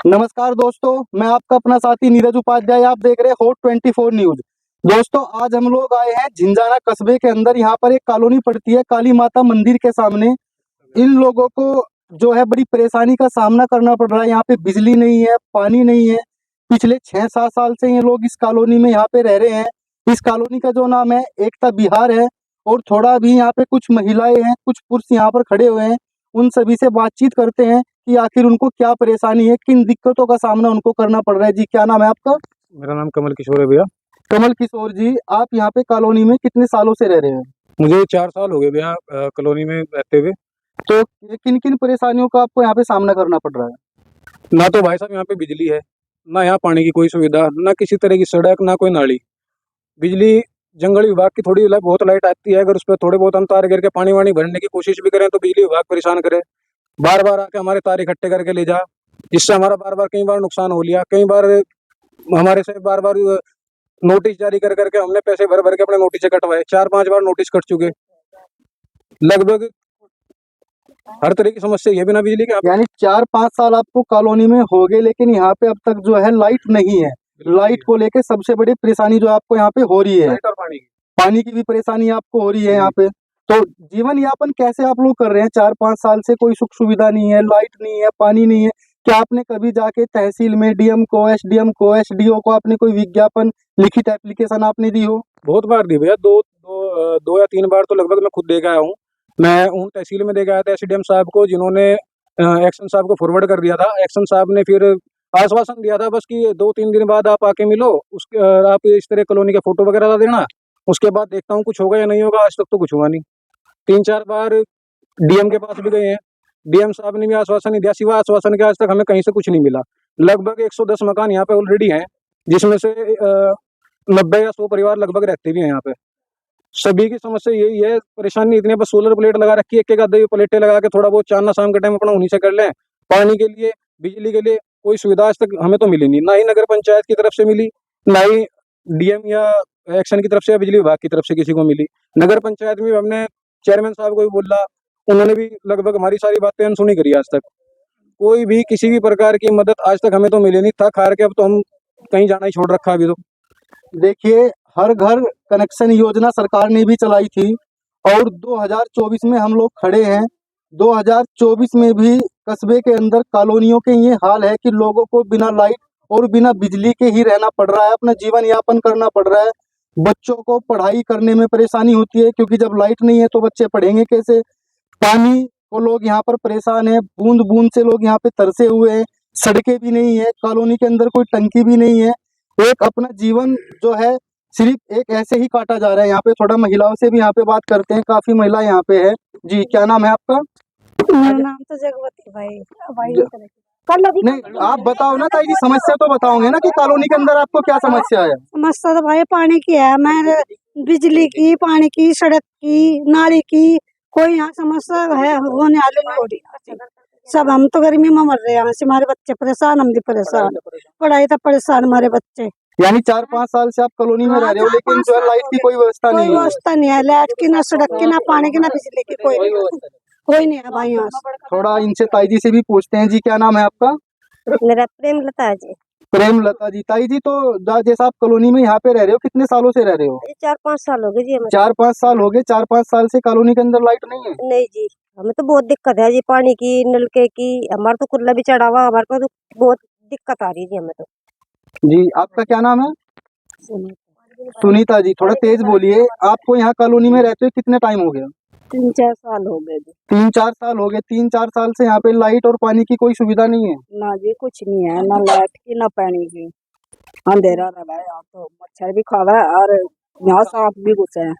नमस्कार दोस्तों, मैं आपका अपना साथी नीरज उपाध्याय। आप देख रहे हैं हॉट 24 न्यूज। दोस्तों, आज हम लोग आए हैं झिंझाना कस्बे के अंदर। यहाँ पर एक कॉलोनी पड़ती है काली माता मंदिर के सामने। इन लोगों को जो है बड़ी परेशानी का सामना करना पड़ रहा है। यहाँ पे बिजली नहीं है, पानी नहीं है। पिछले 6-7 साल से ये लोग इस कॉलोनी में यहाँ पे रह रहे हैं। इस कॉलोनी का जो नाम है एकता विहार है। और थोड़ा भी यहाँ पे कुछ महिलाएं हैं, कुछ पुरुष यहाँ पर खड़े हुए हैं। उन सभी से बातचीत करते हैं कि आखिर उनको क्या परेशानी है, किन दिक्कतों का सामना उनको करना पड़ रहा है। जी, क्या नाम है आपका? मेरा नाम कमल किशोर है भैया। कमल किशोर जी, आप यहाँ पे कॉलोनी में कितने सालों से रह रहे हैं? मुझे 4 साल हो गए भैया कॉलोनी में रहते हुए। तो किन किन परेशानियों का आपको यहाँ पे सामना करना पड़ रहा है? ना तो भाई साहब यहाँ पे बिजली है, ना यहाँ पानी की कोई सुविधा, ना किसी तरह की सड़क, ना कोई नाली। बिजली जंगल विभाग की थोड़ी बहुत लाइट आती है, अगर उस पर थोड़े बहुत हम तार गिर के पानी वानी भरने की कोशिश भी करें तो बिजली विभाग परेशान करे। बार बार आके हमारे तार इकट्ठे करके ले जा, जिससे हमारा बार बार कई बार नुकसान हो लिया। कई बार हमारे से बार बार नोटिस जारी कर करके हमने पैसे भर भर के अपने नोटिस कटवाए। 4-5 बार नोटिस कट चुके। लगभग हर तरह की समस्या ये बिना बिजली के यानी 4-5 साल आपको कॉलोनी में हो गए, लेकिन यहाँ पे अब तक जो है लाइट नहीं है। लाइट को लेके सबसे बड़ी परेशानी जो आपको यहाँ पे हो रही है, लाइट और पानी की। पानी की भी परेशानी आपको हो रही है यहाँ पे। तो जीवन यापन कैसे आप लोग कर रहे हैं? 4-5 साल से कोई सुख सुविधा नहीं है, लाइट नहीं है, पानी नहीं है। क्या आपने कभी जाके तहसील में डीएम को, एसडीएम को, एसडीओ को आपने कोई विज्ञापन, लिखित एप्लीकेशन आपने दी हो? बहुत बार दी भैया, दो या 3 बार तो लगभग मैं खुद दे के आया हूँ। मैं उन तहसील में दे के आया था एसडीएम साहब को, जिन्होंने एक्शन साहब को फॉरवर्ड कर दिया था। एक्शन साहब ने फिर आश्वासन दिया था बस कि 2-3 दिन बाद आप आके मिलो, उसके आप इस तरह कॉलोनी के फोटो वगैरह ला देना, उसके बाद देखता हूँ कुछ होगा या नहीं होगा। आज तक तो कुछ हुआ नहीं। 3-4 बार डीएम के पास भी गए हैं, डीएम साहब ने भी आश्वासन नहीं दिया। सिवा आश्वासन के आज तक हमें कहीं से कुछ नहीं मिला। लगभग 110 मकान यहाँ पे ऑलरेडी हैं, जिसमें से 90 या 100 परिवार लगभग रहते भी हैं यहाँ पे। सभी की समस्या यही है, परेशानी इतनी है। बस सोलर प्लेट लगा रखी है, एक एक आधे प्लेटें लगा के थोड़ा बहुत चांदना शाम के टाइम अपना उन्हीं से कर लें। पानी के लिए, बिजली के लिए कोई सुविधा आज तक हमें तो मिली नहीं, ना ही नगर पंचायत की तरफ से मिली, ना ही डीएम या एक्शन की तरफ से या बिजली विभाग की तरफ से किसी को मिली। नगर पंचायत में हमने चेयरमैन साहब को भी बोला, उन्होंने भी लगभग हमारी सारी बातें अनसुनी करी। आज तक कोई भी किसी भी प्रकार की मदद आज तक हमें तो मिली नहीं। थक हार के अब तो हम कहीं जाना ही छोड़ रखा अभी तो। देखिए, हर घर कनेक्शन योजना सरकार ने भी चलाई थी और 2024 में हम लोग खड़े हैं। 2024 में भी कस्बे के अंदर कॉलोनियों के ये हाल है कि लोगों को बिना लाइट और बिना बिजली के ही रहना पड़ रहा है, अपना जीवन यापन करना पड़ रहा है। बच्चों को पढ़ाई करने में परेशानी होती है, क्योंकि जब लाइट नहीं है तो बच्चे पढ़ेंगे कैसे? पानी को लोग यहाँ पर परेशान है, बूंद बूंद से लोग यहाँ पे तरसे हुए हैं। सड़कें भी नहीं है, कॉलोनी के अंदर कोई टंकी भी नहीं है। एक अपना जीवन जो है सिर्फ एक ऐसे ही काटा जा रहा है। यहाँ पे थोड़ा महिलाओं से भी यहाँ पे बात करते हैं, काफी महिला यहाँ पे है। जी, क्या नाम है आपका? मेरा नाम तो जगवती भाई नहीं, आप बताओ ना ताई जी, समस्या तो बताओगे ना कि कॉलोनी के अंदर आपको क्या समस्या है? समस्या तो भाई पानी की है, मैं बिजली की, पानी की, सड़क की, नाली की कोई यहाँ समस्या है होने वाली नहीं हो रही। सब हम तो गर्मी में मर रहे हैं, यहाँ से हमारे बच्चे परेशान, हम भी परेशान, पढ़ाई तो परेशान हमारे बच्चे। यानी 4-5 साल से आप कॉलोनी में रह रहे हो, लेकिन जो है लाइट की कोई व्यवस्था कोई नहीं है। व्यवस्था नहीं है, लाइट की, ना सड़क की, ना पानी की, ना बिजली की, कोई नहीं है भाई यहाँ से। थोड़ा इनसे ताई जी से भी पूछते हैं। जी, क्या नाम है आपका? मेरा प्रेमलता जी। प्रेमलता जी। ताई जी, तो जैसा आप कॉलोनी में यहाँ पे रह रहे हो, कितने सालों से रह रहे हो? 4-5 साल हो गए जी हमें। 4-5 साल हो गए। 4-5 साल से कॉलोनी के अंदर लाइट नहीं है? नहीं जी, हमें तो बहुत दिक्कत है जी, पानी की, नलके की। हमारा तो कुल्ला भी चढ़ा हुआ, हमारे को तो बहुत दिक्कत आ रही है जी हमें तो। जी, आपका क्या नाम है? सुनीता जी, थोड़ा तेज बोलिए। आपको यहाँ कॉलोनी में रहते हुए कितने टाइम हो गया? 3-4 साल हो गए जी। 3-4 साल हो गए। 3-4 साल से यहाँ पे लाइट और पानी की कोई सुविधा नहीं है? ना जी, कुछ नहीं है, ना लाइट की, ना पानी की। अंधेरा रहा है यहाँ तो, मच्छर भी खावा है और यहाँ सांप भी घुसे हैं।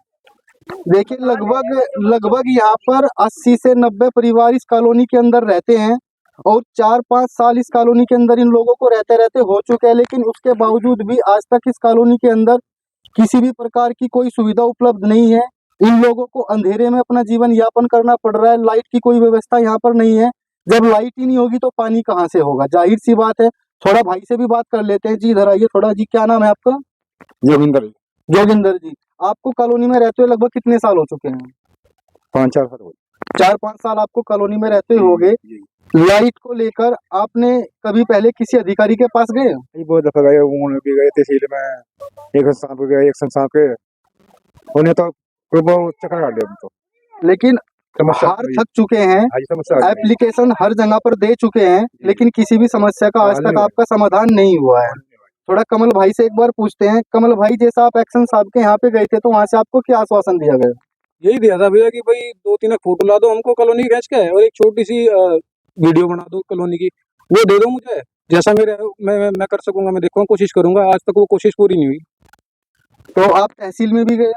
देखिए, लगभग यहाँ पर 80 से 90 परिवार इस कॉलोनी के अंदर रहते हैं और 4-5 साल इस कॉलोनी के अंदर इन लोगों को रहते रहते हो चुके हैं। लेकिन उसके बावजूद भी आज तक इस कॉलोनी के अंदर किसी भी प्रकार की कोई सुविधा उपलब्ध नहीं है। इन लोगों को अंधेरे में अपना जीवन यापन करना पड़ रहा है। लाइट की कोई व्यवस्था यहाँ पर नहीं है। जब लाइट ही नहीं होगी तो पानी कहाँ से होगा? जाहिर सी बात है। थोड़ा भाई से भी बात कर लेते हैं। जी, इधर आइए थोड़ा। जी, क्या नाम है आपका? जोगिंदर। जोगिंदर जी, आपको कॉलोनी में रहते हुए लगभग कितने साल हो चुके हैं? 5-4 साल हो गए। 4-5 साल आपको कॉलोनी में रहते हुए हो गए। लाइट को लेकर आपने कभी पहले किसी अधिकारी के पास गए? ये बहुत दफा गए, उन्होंने भी गए तहसील में, एक संस्थान पे गए, एक संस्थान के उन्हें तो वो चक्कर काट दिया तो लेकिन समस्या हार थक चुके हैं, आज समस्या आ गई। एप्लीकेशन हर जगह पर दे चुके हैं, लेकिन किसी भी समस्या का आज तक आपका समाधान नहीं हुआ है। थोड़ा कमल भाई से एक बार पूछते हैं। कमल भाई, जैसा आप एक्शन साहब के यहाँ पे गए थे तो वहाँ से आपको क्या आश्वासन दिया गया? यही दिया था भैया कि भाई 2-3 फोटो ला दो हमको कॉलोनी की खींच के, और एक छोटी सी वीडियो बना दो कॉलोनी की, वो दे दो मुझे, जैसा मेरे मैं कर सकूंगा, मैं देखूंगा, कोशिश करूंगा। आज तक वो कोशिश पूरी नहीं हुई। तो आप तहसील में भी गए?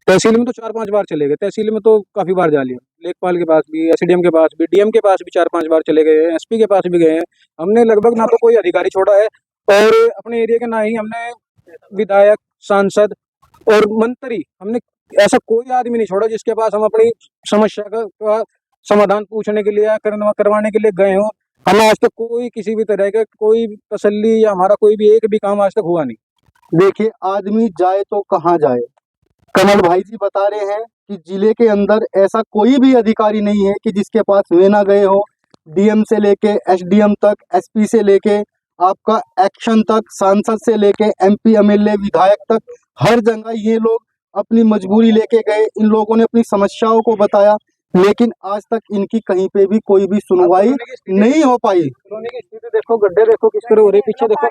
तहसील में तो 4-5 बार चले गए, तहसील में तो काफी बार जा लिया, लेखपाल के पास भी, एसडीएम के पास भी, डीएम के पास भी 4-5 बार चले गए हैं, एसपी के पास भी गए हैं। हमने लगभग ना तो कोई अधिकारी छोड़ा है, और अपने एरिया के ना ही हमने विधायक, सांसद और मंत्री, हमने ऐसा कोई आदमी नहीं छोड़ा जिसके पास हम अपनी समस्या का समाधान पूछने के लिए या करवाने के लिए गए हों। हमें आज तक कोई किसी भी तरह का कोई तसल्ली या हमारा कोई भी एक भी काम आज तक हुआ नहीं। देखिए, आदमी जाए तो कहाँ जाए। कमल भाई जी बता रहे हैं कि जिले के अंदर ऐसा कोई भी अधिकारी नहीं है कि जिसके पास वे ना गए हो। डीएम से लेके एसडीएम तक, एसपी से लेके आपका एक्शन तक, सांसद से लेके एमपी, एमएलए, विधायक तक, हर जगह ये लोग अपनी मजबूरी लेके गए। इन लोगों ने अपनी समस्याओं को बताया, लेकिन आज तक इनकी कहीं पे भी कोई भी सुनवाई नहीं हो पाई। कॉलोनी की स्थिति देखो, गड्ढे देखो किस तरह हो रहे, पीछे देखो,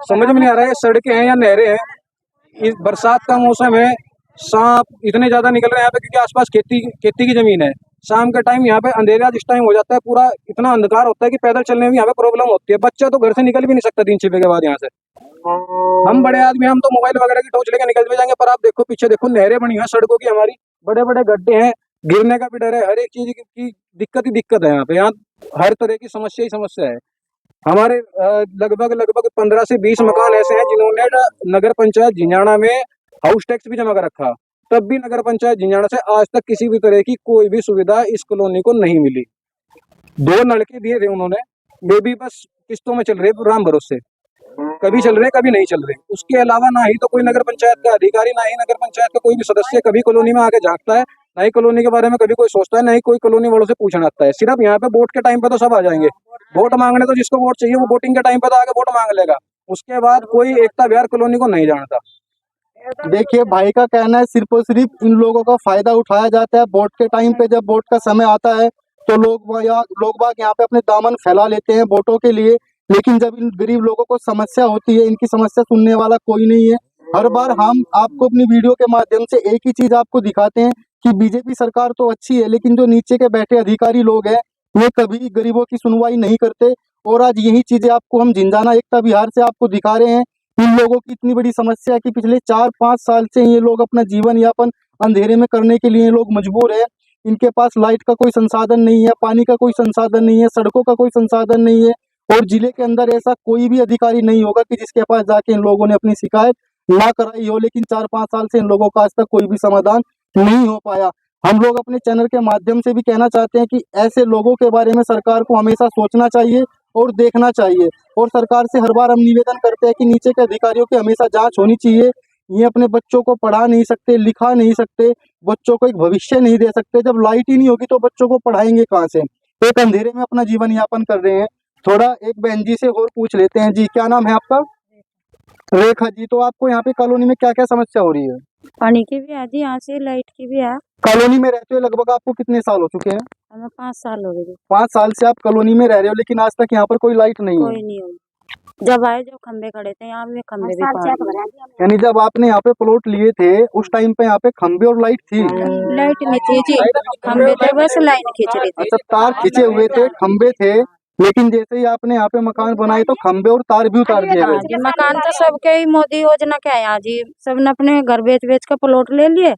समझ में नहीं आ रहा है सड़कें हैं या नहरें हैं। इस बरसात का मौसम है, सांप इतने ज्यादा निकल रहे हैं यहाँ पे, क्योंकि आसपास खेती की जमीन है। शाम के टाइम यहाँ पे अंधेरा जिस टाइम हो जाता है, पूरा इतना अंधकार होता है कि पैदल चलने में यहाँ पे प्रॉब्लम होती है। बच्चा तो घर से निकल भी नहीं सकता 3 छः के बाद यहाँ से। हम बड़े आदमी, हम तो मोबाइल वगैरह की टॉर्च लेकर निकल भी जाएंगे, पर आप देखो पीछे देखो, नहरें बनी हैं सड़कों की हमारी, बड़े बड़े गड्ढे हैं, गिरने का भी डर है, हर एक चीज की दिक्कत ही दिक्कत है यहाँ पे। यहाँ हर तरह की समस्या ही समस्या है। हमारे लगभग 15 से 20 मकान ऐसे हैं जिन्होंने नगर पंचायत झिंझाना में हाउस टैक्स भी जमा कर रखा, तब भी नगर पंचायत झिंझाना से आज तक किसी भी तरह की कोई भी सुविधा इस कॉलोनी को नहीं मिली। 2 नलके दिए थे उन्होंने, वे भी बस किस्तों में चल रहे, राम भरोसे, कभी चल रहे कभी नहीं चल रहे। उसके अलावा ना ही तो कोई नगर पंचायत का अधिकारी, ना ही नगर पंचायत का कोई भी सदस्य कभी कॉलोनी में आके झांकता है, ना ही कॉलोनी के बारे में कभी कोई सोचता है, ना ही कोई कॉलोनी वालों से पूछना आता है। सिर्फ यहाँ पे वोट के टाइम पे तो सब आ जाएंगे, वोट मांगने, तो जिसको वोट चाहिए वो वोटिंग के टाइम पे तो आके वोट मांग लेगा। उसके बाद कोई एकता विहार कॉलोनी को नहीं जानता। देखिए, भाई का कहना है सिर्फ और सिर्फ इन लोगों का फायदा उठाया जाता है। वोट के टाइम पे जब वोट का समय आता है तो लोग बाग यहाँ पे अपने दामन फैला लेते हैं वोटों के लिए, लेकिन जब इन गरीब लोगों को समस्या होती है, इनकी समस्या सुनने वाला कोई नहीं है। हर बार हम आपको अपनी वीडियो के माध्यम से एक ही चीज आपको दिखाते हैं कि बीजेपी सरकार तो अच्छी है, लेकिन जो नीचे के बैठे अधिकारी लोग हैं वे कभी गरीबों की सुनवाई नहीं करते। और आज यही चीजें आपको हम झिंझाना एकता विहार से आपको दिखा रहे हैं। इन लोगों की इतनी बड़ी समस्या है कि पिछले 4-5 साल से ये लोग अपना जीवन यापन अंधेरे में करने के लिए लोग मजबूर है। इनके पास लाइट का कोई संसाधन नहीं है, पानी का कोई संसाधन नहीं है, सड़कों का कोई संसाधन नहीं है। और जिले के अंदर ऐसा कोई भी अधिकारी नहीं होगा कि जिसके पास जाके इन लोगों ने अपनी शिकायत ना कराई हो, लेकिन 4-5 साल से इन लोगों का आज तक कोई भी समाधान नहीं हो पाया। हम लोग अपने चैनल के माध्यम से भी कहना चाहते हैं कि ऐसे लोगों के बारे में सरकार को हमेशा सोचना चाहिए और देखना चाहिए। और सरकार से हर बार हम निवेदन करते हैं कि नीचे के अधिकारियों की हमेशा जांच होनी चाहिए। ये अपने बच्चों को पढ़ा नहीं सकते, लिखा नहीं सकते, बच्चों को एक भविष्य नहीं दे सकते। जब लाइट ही नहीं होगी तो बच्चों को पढ़ाएंगे कहाँ से? एक अंधेरे में अपना जीवन यापन कर रहे हैं। थोड़ा एक बहन जी से और पूछ लेते हैं। जी, क्या नाम है आपका? रेखा जी, तो आपको यहाँ पे कॉलोनी में क्या क्या समस्या हो रही है? पानी की भी है जी, यहाँ से लाइट की भी है। कॉलोनी में रहते हुए लगभग आपको कितने साल हो चुके हैं? हमें 5 साल हो गए। 5 साल से आप कॉलोनी में रह रहे हो, लेकिन आज तक यहाँ पर कोई लाइट नहीं है। कोई नहीं हो। जब आए जो खंबे खड़े थे यहाँ भी, खंबे भी पार। यानी जब आपने यहाँ पे प्लॉट लिए थे उस टाइम पे यहाँ पे खंबे और लाइट थी? लाइट नहीं थी जी, खंबे थे, बस लाइन खींच रही थी। अच्छा, तार खींचे हुए थे, खंबे थे, लेकिन जैसे ही आपने यहाँ पे मकान बनाए तो खंबे और तार भी उतार दिए हाँ गए। जी, मकान तो सबके ही मोदी योजना के है यहाँ जी, सबने अपने घर बेच बेच के प्लॉट ले लिए।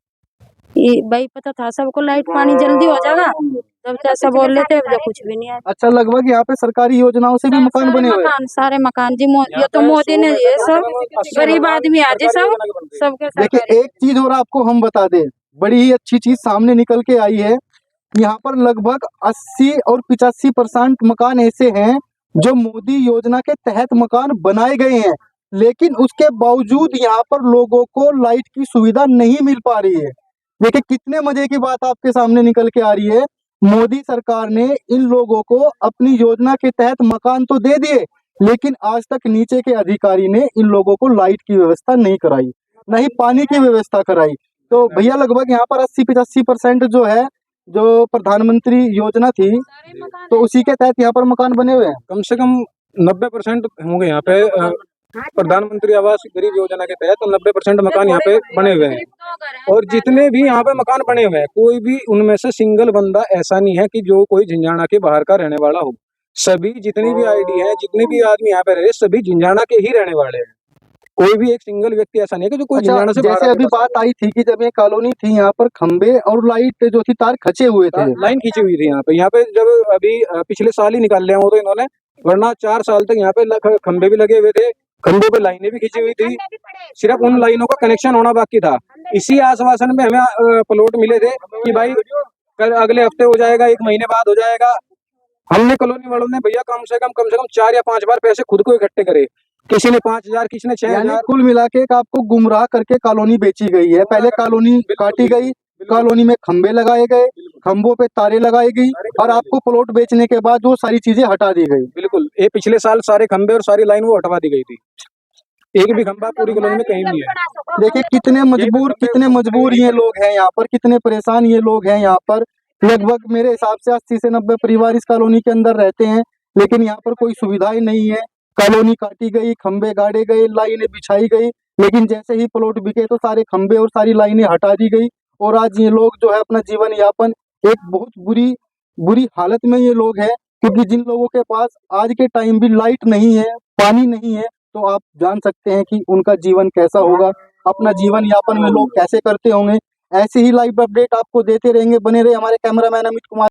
भाई पता था सबको लाइट पानी जल्दी हो जाएगा, जब जैसा बोल लेते अब कुछ भी नहीं है। अच्छा, लगभग यहाँ पे सरकारी योजनाओं से भी मकान बने हुए हैं? सारे मकान जी, ये तो मोदी ने, ये सब गरीब आदमी आज सब सबके। देखिए, एक चीज और आपको हम बता दें, बड़ी ही अच्छी चीज सामने निकल के आई है। यहाँ पर लगभग 80 और 85% मकान ऐसे हैं जो मोदी योजना के तहत मकान बनाए गए हैं, लेकिन उसके बावजूद यहाँ पर लोगों को लाइट की सुविधा नहीं मिल पा रही है। देखिए, कितने मजे की बात आपके सामने निकल के आ रही है मोदी सरकार ने इन लोगों को अपनी योजना के तहत मकान तो दे दिए, लेकिन आज तक नीचे के अधिकारी ने इन लोगों को लाइट की व्यवस्था नहीं कराई, न ही पानी की व्यवस्था कराई। तो भैया लगभग यहाँ पर 80-85% जो है, जो प्रधानमंत्री योजना थी, तो उसी के तहत यहाँ पर मकान बने हुए हैं। कम से कम 90% होंगे यहाँ पे प्रधानमंत्री आवास गरीब योजना के तहत 90% मकान यहाँ पे बने हुए हैं। और जितने भी यहाँ पे मकान बने हुए हैं, कोई भी उनमें से सिंगल बंदा ऐसा नहीं है कि जो कोई झंझाना के बाहर का रहने वाला हो। सभी जितनी भी आईडी है, जितने भी आदमी यहाँ पे रहे, सभी झंझाना के ही रहने वाले हैं। कोई भी एक सिंगल व्यक्ति ऐसा नहीं है कि जो कोई अच्छा, झंझाना से बाहर जैसे अभी बात आई थी कि जब ये कॉलोनी थी, यहाँ पर खंबे और लाइट जो थी तार खचे हुए थे। लाइन खींची हुई थी यहाँ पे जब अभी पिछले साल ही निकाल लिया हो तो इन्होंने, वरना 4 साल तक यहाँ पे खंबे भी लगे हुए थे, खंबों पे लाइनें भी खींची हुई थी, सिर्फ उन लाइनों का कनेक्शन होना बाकी था। इसी आश्वासन में हमें प्लॉट मिले थे कि भाई कल अगले हफ्ते हो जाएगा, 1 महीने बाद हो जाएगा। हमने कॉलोनी वालों ने भैया कम से कम 4 या 5 बार पैसे खुद को इकट्ठे करे, किसी ने 5,000, किसी ने 6,000। यानी कुल मिला के एक आपको गुमराह करके कॉलोनी बेची गई है। पहले कॉलोनी काटी गई, कॉलोनी में खंबे लगाए गए, खंबों पे तारे लगाई गई, और आपको प्लॉट बेचने के बाद वो सारी चीजें हटा दी गई। बिल्कुल, ये पिछले साल सारे खंबे और सारी लाइन वो हटवा दी गई थी। एक भी खंबा पूरी कॉलोनी में कहीं नहीं है। देखिए कितने मजबूर ये लोग हैं यहाँ पर, कितने परेशान ये लोग हैं यहाँ पर। लगभग मेरे हिसाब से 80 से 90 परिवार इस कॉलोनी के अंदर रहते हैं, लेकिन यहाँ पर कोई सुविधाएं नहीं है। कॉलोनी काटी गई, खंबे गाड़े गए, लाइनें बिछाई गई, लेकिन जैसे ही प्लॉट बिके तो सारे खंबे और सारी लाइनें हटा दी गई। और आज ये लोग जो है अपना जीवन यापन एक बहुत बुरी हालत में ये लोग हैं, क्योंकि जिन लोगों के पास आज के टाइम भी लाइट नहीं है, पानी नहीं है, तो आप जान सकते हैं कि उनका जीवन कैसा होगा, अपना जीवन यापन में लोग कैसे करते होंगे। ऐसे ही लाइव अपडेट आपको देते रहेंगे, बने रहे हमारे कैमरामैन अमित कुमार।